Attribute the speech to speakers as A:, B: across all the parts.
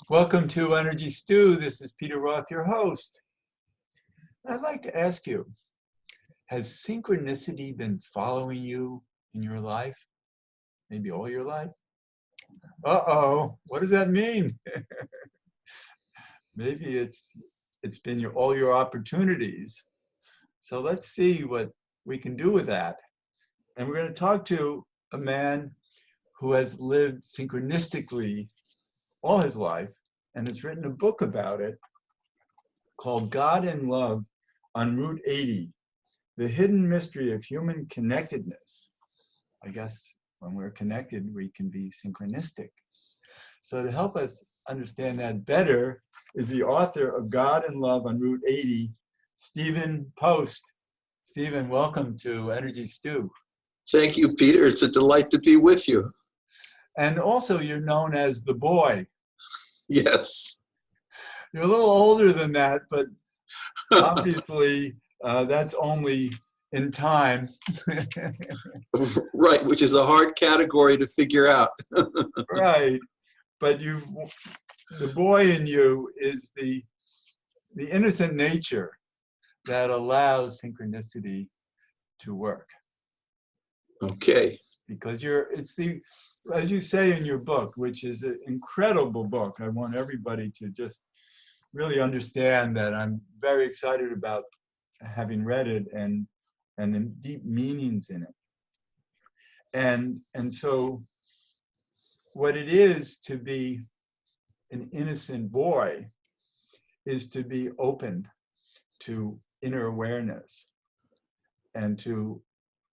A: Welcome to Energy Stew. This is Peter Roth, your host. I'd like to ask you, has synchronicity been following you in your life? Maybe all your life? Uh-oh, what does that mean? Maybe it's been all your opportunities. So let's see what we can do with that. And we're going to talk to a man who has lived synchronistically all his life and has written a book about it called God and Love on Route 80, The Hidden Mystery of Human Connectedness. I guess when we're connected, we can be synchronistic. So to help us understand that better is the author of God and Love on Route 80, Stephen Post. Stephen, welcome to Energy Stew.
B: Thank you, Peter. It's a delight to be with you.
A: And also you're known as the boy.
B: Yes.
A: You're a little older than that, but obviously that's only in time.
B: Right, which is a hard category to figure out.
A: Right, but the boy in you is the innocent nature that allows synchronicity to work.
B: Okay.
A: Because as you say in your book, which is an incredible book. I want everybody to just really understand that I'm very excited about having read it and the deep meanings in it. And so what it is to be an innocent boy is to be open to inner awareness and to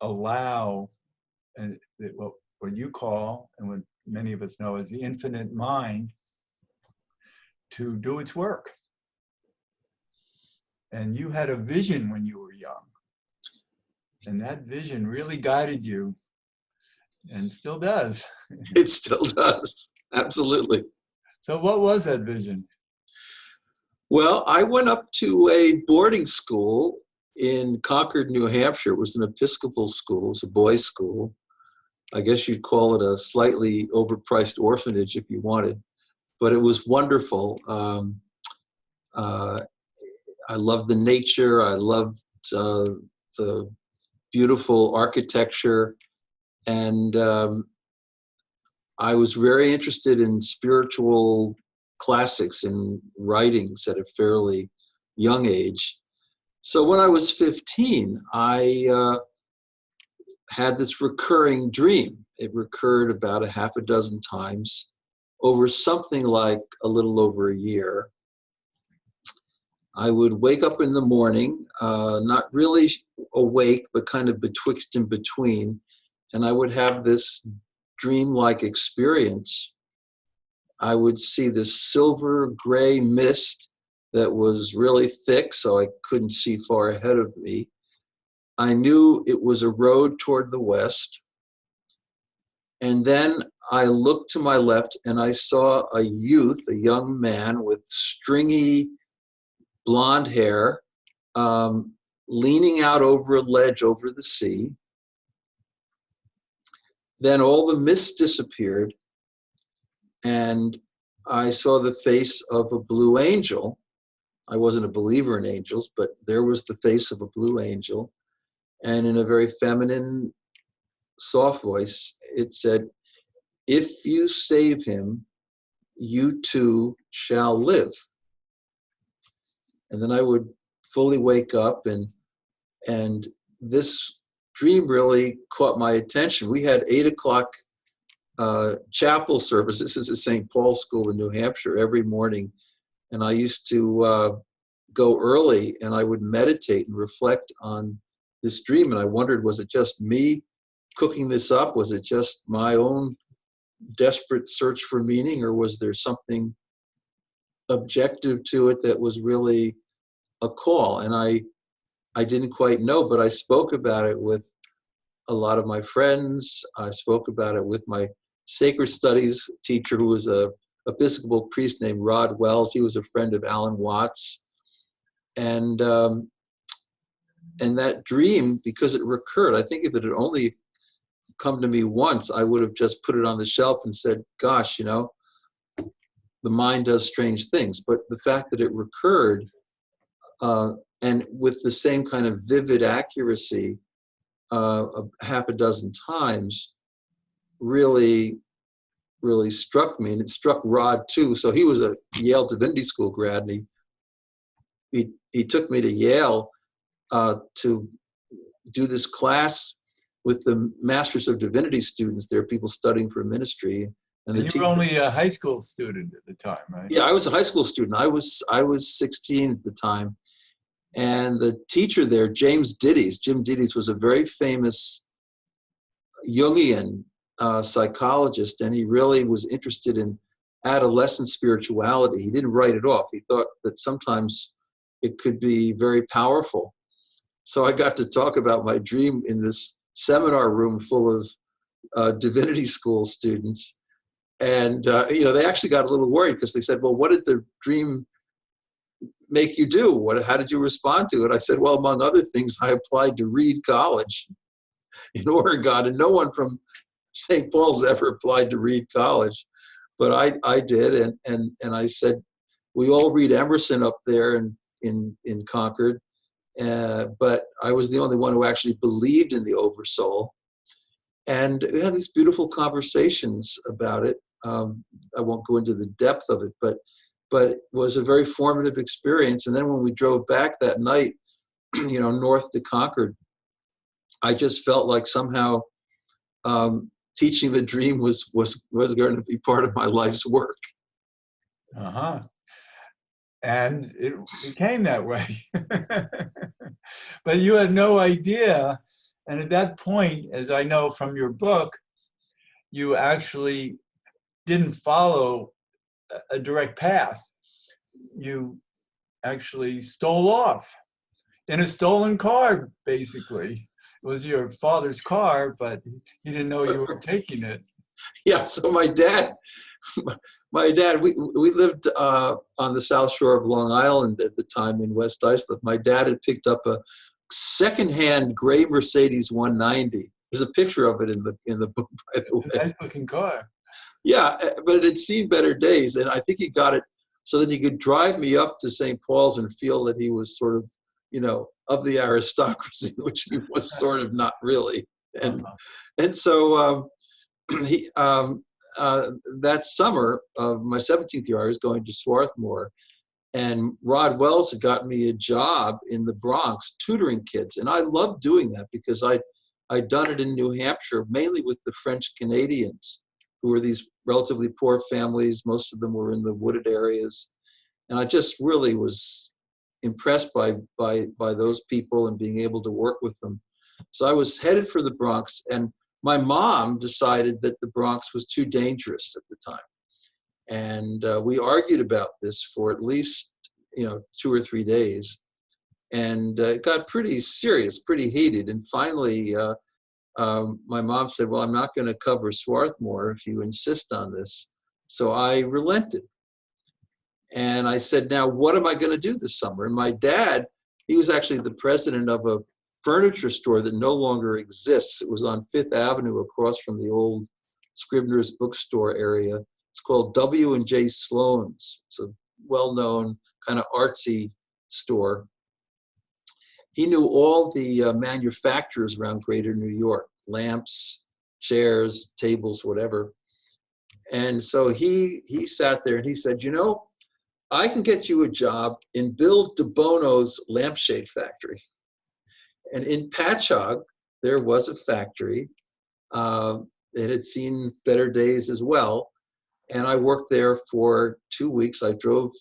A: allow what you call, and what many of us know as the infinite mind, to do its work. And you had a vision when you were young. And that vision really guided you and still does.
B: It still does. Absolutely.
A: So what was that vision?
B: Well, I went up to a boarding school in Concord, New Hampshire. It was an Episcopal school. It was a boys' school. I guess you'd call it a slightly overpriced orphanage if you wanted, but it was wonderful. I loved the nature. I loved the beautiful architecture, and I was very interested in spiritual classics and writings at a fairly young age. So when I was 15, I had this recurring dream. It recurred about a half a dozen times over something like a little over a year. I would wake up in the morning, not really awake, but kind of betwixt and between, and I would have this dreamlike experience. I would see this silver gray mist that was really thick, so I couldn't see far ahead of me. I knew it was a road toward the west. And then I looked to my left and I saw a young man with stringy blonde hair, leaning out over a ledge over the sea. Then all the mist disappeared and I saw the face of a blue angel. I wasn't a believer in angels, but there was the face of a blue angel. And in a very feminine, soft voice, it said, "If you save him, you too shall live." And then I would fully wake up, and this dream really caught my attention. We had 8 o'clock chapel service. This is at St. Paul's School in New Hampshire every morning. And I used to go early and I would meditate and reflect on this dream. And I wondered, was it just me cooking this up? Was it just my own desperate search for meaning, or was there something objective to it that was really a call? And I didn't quite know, but I spoke about it with a lot of my friends. I spoke about it with my sacred studies teacher, who was a Episcopal priest named Rod Wells. He was a friend of Alan Watts. And that dream, because it recurred, I think if it had only come to me once, I would have just put it on the shelf and said, gosh, the mind does strange things. But the fact that it recurred, and with the same kind of vivid accuracy, a half a dozen times, really struck me, and it struck Rod too. So he was a Yale Divinity School grad, and he took me to Yale to do this class with the Masters of Divinity students. There are people studying for ministry, and
A: you were only a high school student at the time, right?
B: Yeah, I was a high school student. I was 16 at the time, and the teacher there, Jim Diddy's, was a very famous Jungian psychologist, and he really was interested in adolescent spirituality. He didn't write it off. He thought that sometimes it could be very powerful. So I got to talk about my dream in this seminar room full of divinity school students. And, they actually got a little worried because they said, well, what did the dream make you do? How did you respond to it? I said, well, among other things, I applied to Reed College in Oregon, and no one from St. Paul's ever applied to Reed College, but I did. And I said, we all read Emerson up there in Concord, but I was the only one who actually believed in the Oversoul. And we had these beautiful conversations about it. I won't go into the depth of it, but it was a very formative experience. And then when we drove back that night, north to Concord, I just felt like somehow teaching the dream was going to be part of my life's work.
A: Uh-huh. And it became that way. But you had no idea. And at that point, as I know from your book, you actually didn't follow a direct path. You actually stole off in a stolen car, basically. It was your father's car, but he didn't know you were taking it.
B: Yeah, so my dad, we lived on the South Shore of Long Island at the time in West Islip. My dad had picked up a secondhand gray Mercedes 190. There's a picture of it in the book, by the way.
A: Nice looking car.
B: Yeah, but it had seen better days, and I think he got it so that he could drive me up to St. Paul's and feel that he was sort of, of the aristocracy, which he was sort of not really. And so he that summer of my 17th year, I was going to Swarthmore, and Rod Wells had gotten me a job in the Bronx tutoring kids, and I loved doing that because I'd done it in New Hampshire, mainly with the French Canadians, who were these relatively poor families. Most of them were in the wooded areas, and I just really was impressed by those people and being able to work with them. So I was headed for the Bronx, and my mom decided that the Bronx was too dangerous at the time. And we argued about this for at least 2 or 3 days, and it got pretty serious, pretty heated. And finally, my mom said, well, I'm not going to cover Swarthmore if you insist on this. So I relented. And I said, now, what am I going to do this summer? And my dad, he was actually the president of a furniture store that no longer exists. It was on Fifth Avenue across from the old Scribner's bookstore area. It's called W&J Sloan's. It's a well-known kind of artsy store. He knew all the manufacturers around greater New York, lamps, chairs, tables, whatever. And so he sat there and he said, I can get you a job in Bill DeBono's lampshade factory. And in Patchogue, there was a factory. It had seen better days as well. And I worked there for 2 weeks. I drove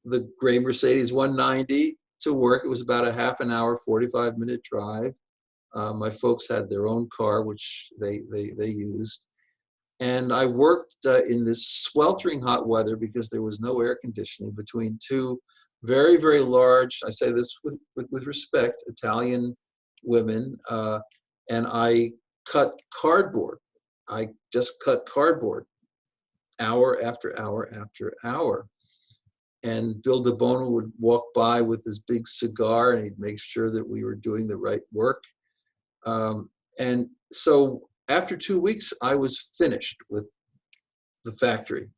B: the gray Mercedes 190 to work. It was about a half an hour, 45-minute drive. My folks had their own car, which they used. And I worked in this sweltering hot weather because there was no air conditioning between two very, very large, I say this with respect, Italian women. And I cut cardboard. I just cut cardboard hour after hour after hour. And Bill DeBono would walk by with his big cigar and he'd make sure that we were doing the right work. And so after 2 weeks, I was finished with the factory.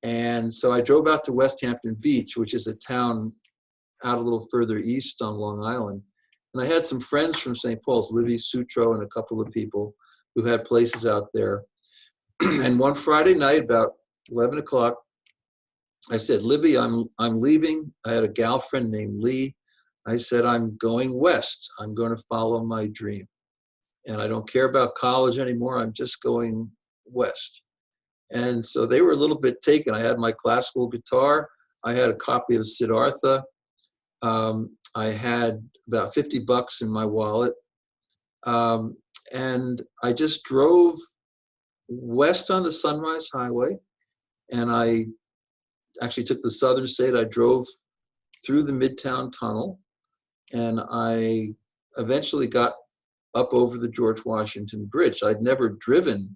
B: And so I drove out to West Hampton Beach, which is a town out a little further east on Long Island. And I had some friends from St. Paul's, Livy Sutro and a couple of people who had places out there. And one Friday night, about 11 o'clock, I said, Libby, I'm leaving. I had a gal friend named Lee. I said, I'm going west. I'm going to follow my dream. And I don't care about college anymore. I'm just going west. And so they were a little bit taken. I had my classical guitar. I had a copy of Siddhartha. I had about $50 in my wallet. And I just drove west on the Sunrise Highway. And I actually took the Southern State. I drove through the Midtown Tunnel. And I eventually got up over the George Washington Bridge. I'd never driven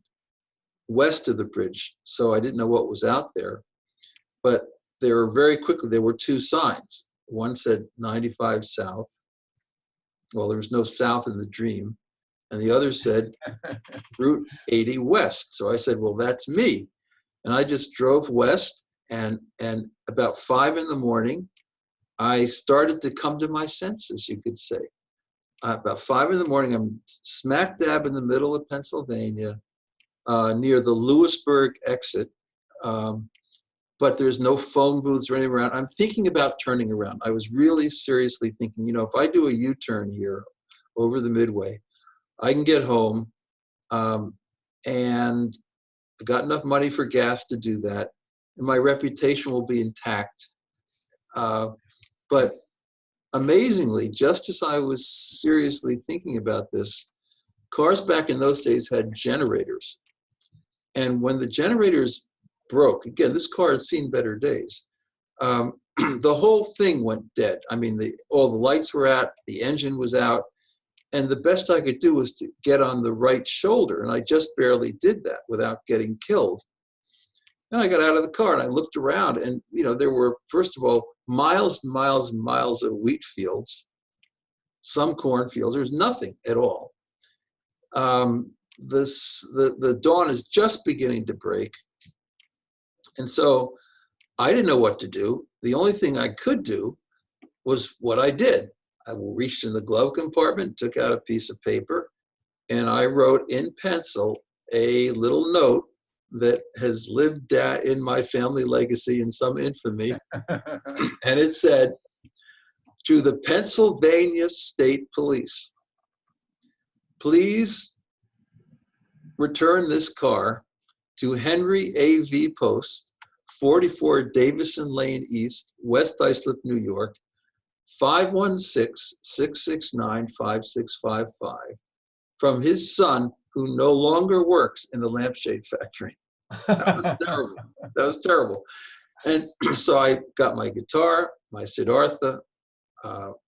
B: west of the bridge, so I didn't know what was out there. But there were two signs. One said 95 south. Well, there was no south in the dream. And the other said Route 80 west. So I said, well, that's me. And I just drove west, and about 5 in the morning, I started to come to my senses, you could say. About 5 in the morning, I'm smack dab in the middle of Pennsylvania, near the Lewisburg exit. But there's no phone booths or anything around. I'm thinking about turning around. I was really seriously thinking, you know, if I do a U-turn here over the Midway, I can get home, and I got enough money for gas to do that, and my reputation will be intact. But amazingly, just as I was seriously thinking about this, cars back in those days had generators. And when the generators broke, again, this car had seen better days, the whole thing went dead. I mean, all the lights were out, the engine was out, and the best I could do was to get on the right shoulder, and I just barely did that without getting killed. And I got out of the car and I looked around, and you know, there were, first of all, miles and miles and miles of wheat fields, some cornfields. There's nothing at all. The dawn is just beginning to break. And so I didn't know what to do. The only thing I could do was what I did. I reached in the glove compartment, took out a piece of paper, and I wrote in pencil a little note that has lived in my family legacy in some infamy. And it said, to the Pennsylvania State Police, please return this car to Henry A.V. Post, 44 Davison Lane East, West Islip, New York, 516-669-5655, from his son, who no longer works in the lampshade factory. That was terrible. That was terrible. And so I got my guitar, my Siddhartha,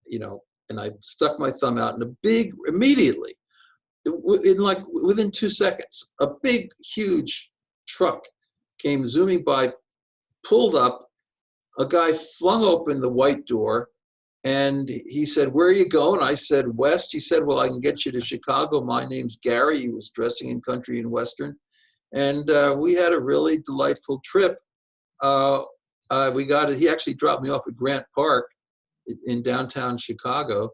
B: you know, and I stuck my thumb out, and immediately, within 2 seconds, a big, huge truck came zooming by, pulled up. A guy flung open the white door, and he said, where are you going? I said, west. He said, well, I can get you to Chicago. My name's Gary. He was dressing in country and western. And we had a really delightful trip. He actually dropped me off at Grant Park in downtown Chicago.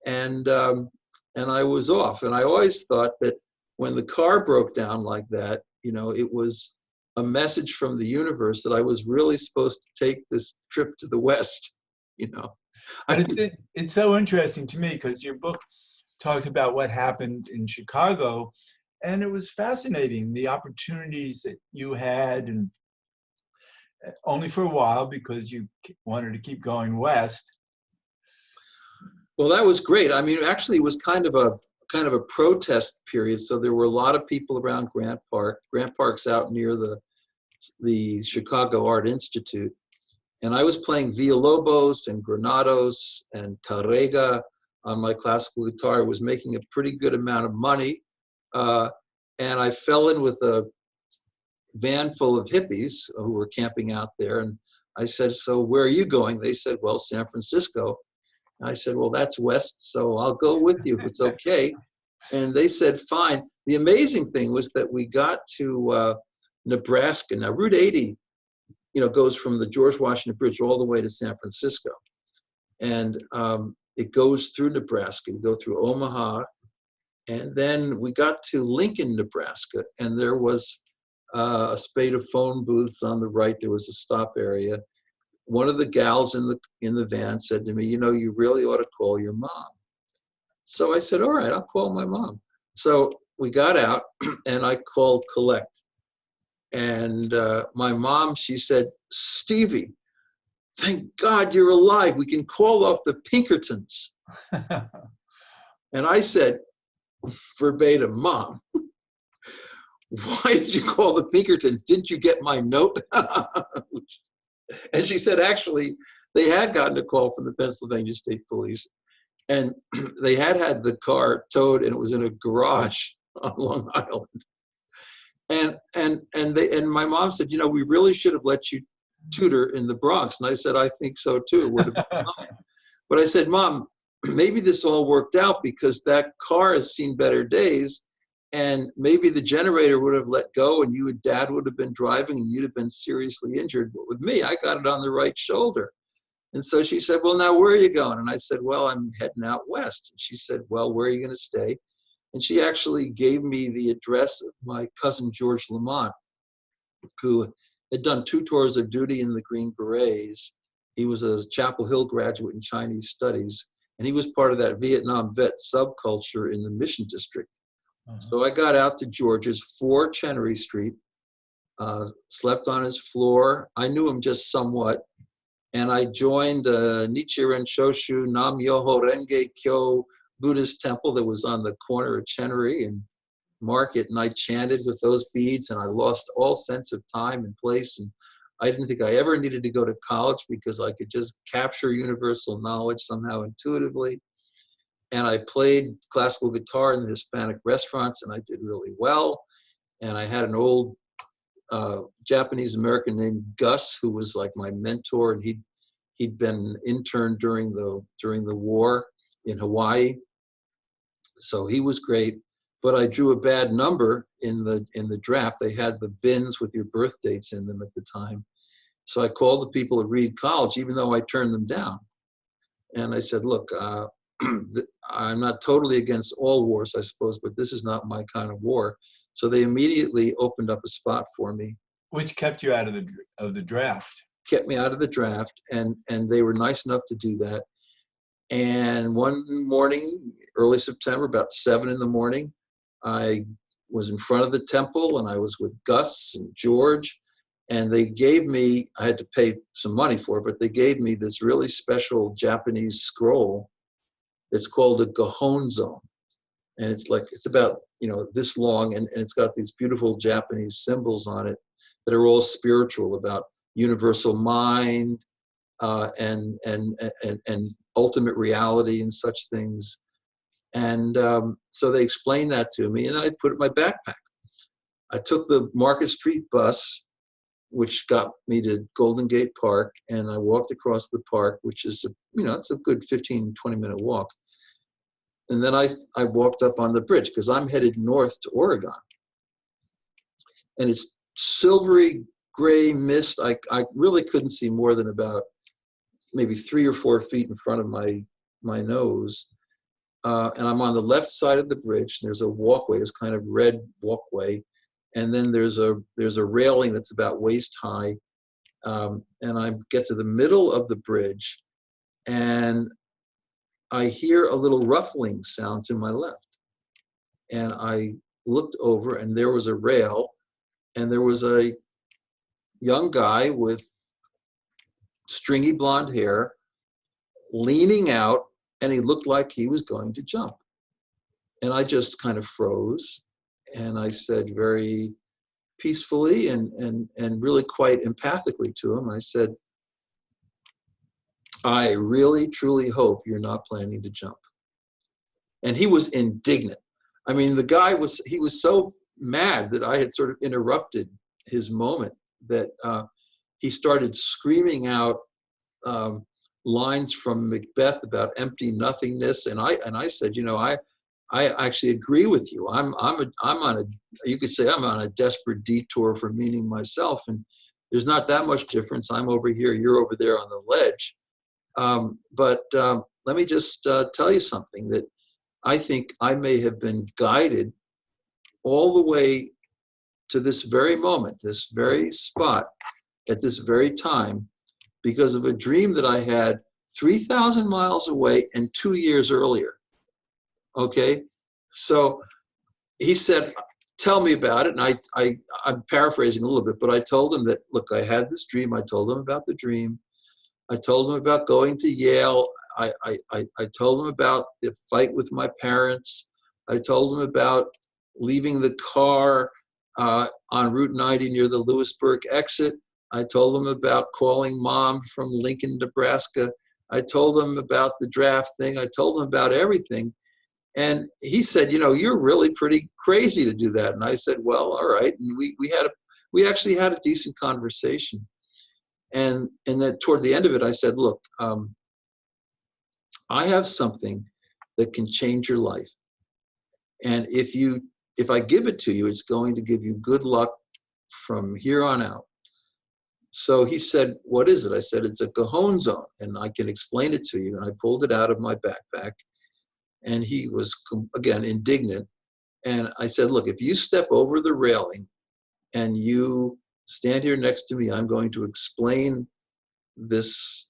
B: And I was off. And I always thought that when the car broke down like that, you know, it was a message from the universe that I was really supposed to take this trip to the West, you know.
A: It's so interesting to me because your book talks about what happened in Chicago, and it was fascinating, the opportunities that you had, and only for a while because you wanted to keep going west.
B: Well, that was great. I mean, actually, it was kind of a protest period. So there were a lot of people around Grant Park. Grant Park's out near the Chicago Art Institute. And I was playing Villalobos and Granados and Tarrega on my classical guitar. I was making a pretty good amount of money. And I fell in with a van full of hippies who were camping out there. And I said, so where are you going? They said, well, San Francisco. And I said, well, that's west, so I'll go with you if it's okay. And they said, fine. The amazing thing was that we got to Nebraska. Now, Route 80 goes from the George Washington Bridge all the way to San Francisco. And it goes through Nebraska. We go through Omaha. And then we got to Lincoln, Nebraska, and there was a spate of phone booths on the right. There was a stop area. One of the gals in the van said to me, you really ought to call your mom. So I said, all right, I'll call my mom. So we got out and I called collect. And my mom, she said, Stevie, thank God you're alive. We can call off the Pinkertons. And I said, verbatim, Mom, why did you call the Pinkertons? Didn't you get my note? And she said, actually, they had gotten a call from the Pennsylvania State Police, and they had the car towed, and it was in a garage on Long Island. And my mom said, we really should have let you tutor in the Bronx. And I said, I think so too. It would have been fine. But I said, Mom, maybe this all worked out because that car has seen better days, and maybe the generator would have let go and you and Dad would have been driving and you'd have been seriously injured. But with me, I got it on the right shoulder. And so she said, well, now where are you going? And I said, well, I'm heading out west. And she said, well, where are you going to stay? And she actually gave me the address of my cousin, George Lamont, who had done 2 tours of duty in the Green Berets. He was a Chapel Hill graduate in Chinese studies. And he was part of that Vietnam vet subculture in the Mission District. So I got out to George's 4 Chenery Street, slept on his floor. I knew him just somewhat. And I joined Nichiren Shoshu Nam Myoho Renge Kyo Buddhist temple that was on the corner of Chenery and Market. And I chanted with those beads, and I lost all sense of time and place. And I didn't think I ever needed to go to college because I could just capture universal knowledge somehow intuitively. And I played classical guitar in the Hispanic restaurants, and I did really well. And I had an old Japanese American named Gus, who was like my mentor, and he'd been an intern during the war in Hawaii. So he was great. But I drew a bad number in the draft. They had the bins with your birth dates in them at the time. So I called the people at Reed College, even though I turned them down. And I said, look, I'm not totally against all wars, I suppose, but this is not my kind of war. So they immediately opened up a spot for me.
A: Which kept you out of the draft.
B: Kept me out of the draft, and they were nice enough to do that. And one morning, early September, about 7 in the morning, I was in front of the temple, and I was with Gus and George, and they gave me, I had to pay some money for it, but they gave me this really special Japanese scroll. It's called a Gohonzon. And it's about, this long, and it's got these beautiful Japanese symbols on it that are all spiritual, about universal mind and ultimate reality and such things. And so they explained that to me, and then I put it in my backpack. I took the Market Street bus, which got me to Golden Gate Park, and I walked across the park, which is, it's a good 15, 20-minute walk. And then I walked up on the bridge because I'm headed north to Oregon. And it's silvery gray mist. I really couldn't see more than about maybe 3 or 4 feet in front of my nose. And I'm on the left side of the bridge. And there's a walkway, it's kind of red walkway. And then there's a railing that's about waist high. And I get to the middle of the bridge, and I hear a little ruffling sound to my left. And I looked over, and there was a rail, and there was a young guy with stringy blonde hair leaning out, and he looked like he was going to jump. And I just kind of froze, and I said very peacefully and really quite empathically to him, I said, I really, truly hope you're not planning to jump. And he was indignant. I mean, the guy was so mad that I had sort of interrupted his moment that he started screaming out lines from Macbeth about empty nothingness. And I said, I actually agree with you. I'm on a, you could say I'm on a desperate detour for meaning myself. And There's not that much difference. I'm over here, you're over there on the ledge. But let me just tell you something, that I think I may have been guided all the way to this very moment, this very spot, at this very time, because of a dream that I had 3,000 miles away and 2 years earlier. Okay? So he said, tell me about it. And I'm paraphrasing a little bit, but I told him that, look, I had this dream. I told him about the dream. I told him about going to Yale. I told him about the fight with my parents. I told him about leaving the car on Route 90 near the Lewisburg exit. I told him about calling mom from Lincoln, Nebraska. I told him about the draft thing. I told him about everything. And he said, you know, you're really pretty crazy to do that. And I said, well, all right. And we actually had a decent conversation. And then toward the end of it, I said, look, I have something that can change your life. And if I give it to you, it's going to give you good luck from here on out. So he said, what is it? I said, it's a cajon zone, and I can explain it to you. And I pulled it out of my backpack, and he was, again, indignant. And I said, look, if you step over the railing and you stand here next to me, I'm going to explain this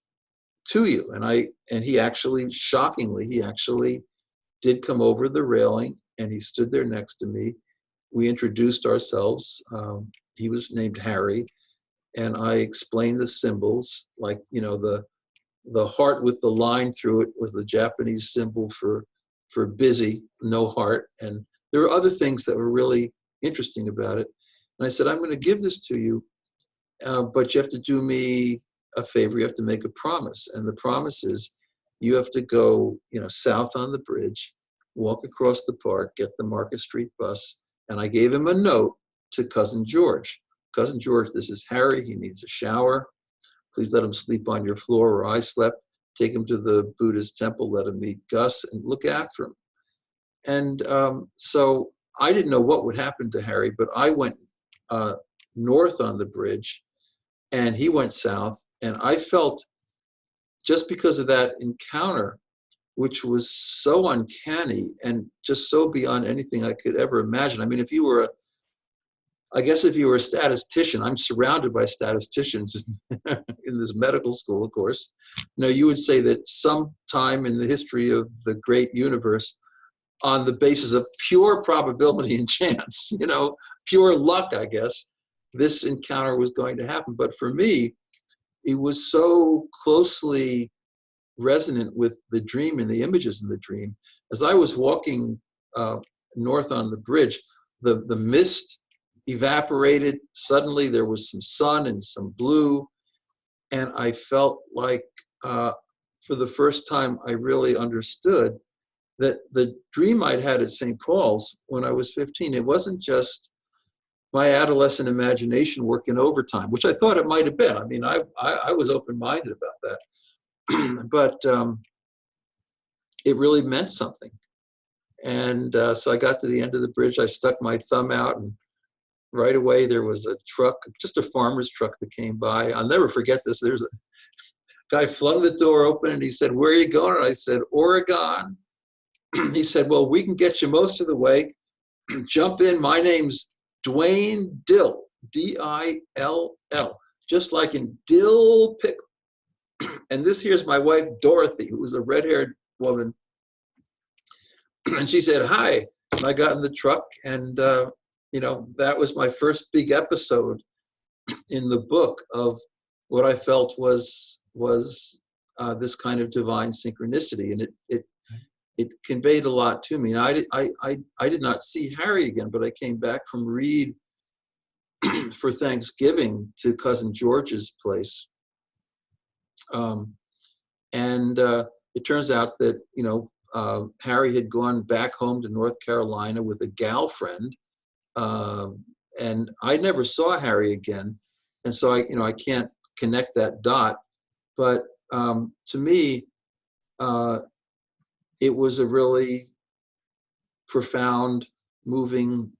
B: to you. And he actually, shockingly, he actually did come over the railing, and he stood there next to me. We introduced ourselves. He was named Harry. And I explained the symbols, like, you know, the heart with the line through it was the Japanese symbol for busy, no heart. And there were other things that were really interesting about it. And I said, I'm going to give this to you, but you have to do me a favor. You have to make a promise. And the promise is you have to go, you know, south on the bridge, walk across the park, get the Market Street bus. And I gave him a note to Cousin George. Cousin George, this is Harry. He needs a shower. Please let him sleep on your floor where I slept. Take him to the Buddhist temple. Let him meet Gus and look after him. And so I didn't know what would happen to Harry, but I went north on the bridge, and he went south. And I felt, just because of that encounter, which was so uncanny and just so beyond anything I could ever imagine. I mean, if you were a statistician, I'm surrounded by statisticians in this medical school, of course. You know, you would say that sometime in the history of the great universe, on the basis of pure probability and chance, you know, pure luck, I guess, this encounter was going to happen. But for me, it was so closely resonant with the dream and the images in the dream. As I was walking north on the bridge, the mist evaporated. Suddenly there was some sun and some blue. And I felt like, for the first time, I really understood that the dream I'd had at St. Paul's when I was 15, it wasn't just my adolescent imagination working overtime, which I thought it might have been. I mean, I was open-minded about that. But it really meant something. And so I got to the end of the bridge. I stuck my thumb out, and right away there was a truck, just a farmer's truck that came by. I'll never forget this. There's a guy flung the door open, and he said, "Where are you going?" And I said, "Oregon." He said, "Well, we can get you most of the way. Jump in. My name's Dwayne Dill, D-I-L-L, just like in dill pickle. And this here's my wife, Dorothy, who was a red-haired woman. And she said, hi. And I got in the truck, and you know, that was my first big episode in the book of what I felt was this kind of divine synchronicity, and it conveyed a lot to me. And I did not see Harry again, but I came back from Reed for Thanksgiving to Cousin George's place, and it turns out that, you know, Harry had gone back home to North Carolina with a gal friend, and I never saw Harry again, and so I can't connect that dot. But to me, it was a really profound, moving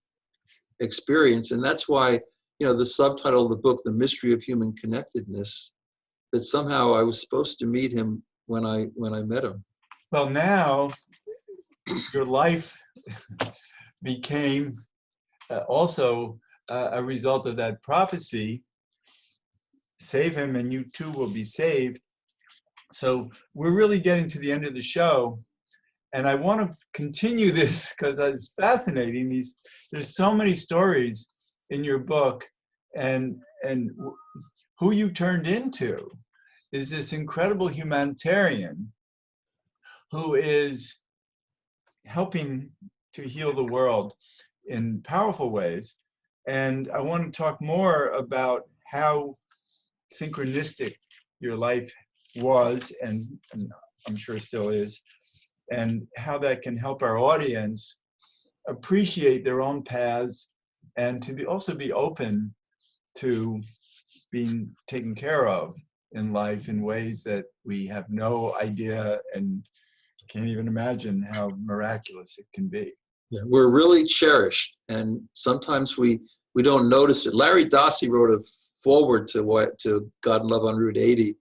B: experience, and that's why, the subtitle of the book, The Mystery of Human Connectedness, that somehow I was supposed to meet him when I met him.
A: Well, now your life became also a result of that prophecy. Save him and you too will be saved. So we're really getting to the end of the show. And I want to continue this because it's fascinating. There's so many stories in your book, and who you turned into is this incredible humanitarian who is helping to heal the world in powerful ways. And I want to talk more about how synchronistic your life was, and I'm sure still is, and how that can help our audience appreciate their own paths and to also be open to being taken care of in life in ways that we have no idea and can't even imagine how miraculous it can be.
B: Yeah, we're really cherished, and sometimes we don't notice it. Larry Dossey wrote a foreword to God and Love on Route 80,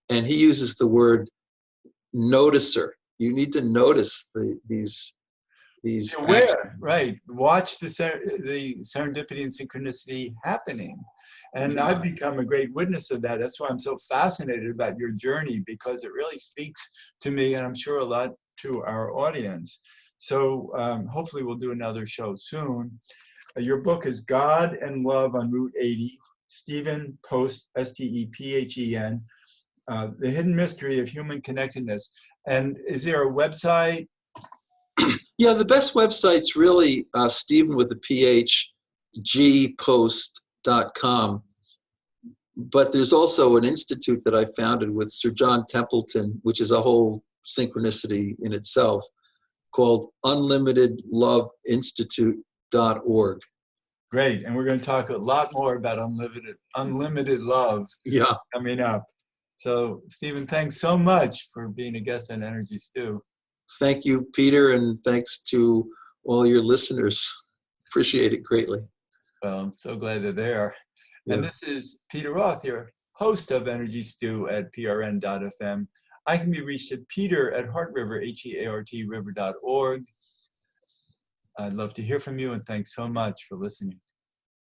B: and he uses the word noticer. You need to notice these.
A: Be aware, right? Watch the serendipity and synchronicity happening. And I've become a great witness of that. That's why I'm so fascinated about your journey, because it really speaks to me, and I'm sure a lot to our audience. So hopefully we'll do another show soon. Your book is God and Love on Route 80, Stephen Post, Stephen, The Hidden Mystery of Human Connectedness. And is there a website?
B: Yeah, the best website's really Stephen with a PH, gpost.com. But there's also an institute that I founded with Sir John Templeton, which is a whole synchronicity in itself, called unlimitedloveinstitute.org.
A: Great, and we're going to talk a lot more about unlimited love coming up. So, Stephen, thanks so much for being a guest on Energy Stew.
B: Thank you, Peter, and thanks to all your listeners. Appreciate it greatly.
A: Well, I'm so glad they're there.
B: Yeah.
A: And this is Peter Roth, your host of Energy Stew at prn.fm. I can be reached at peter@heartriver, HEART river.org. I'd love to hear from you, and thanks so much for listening.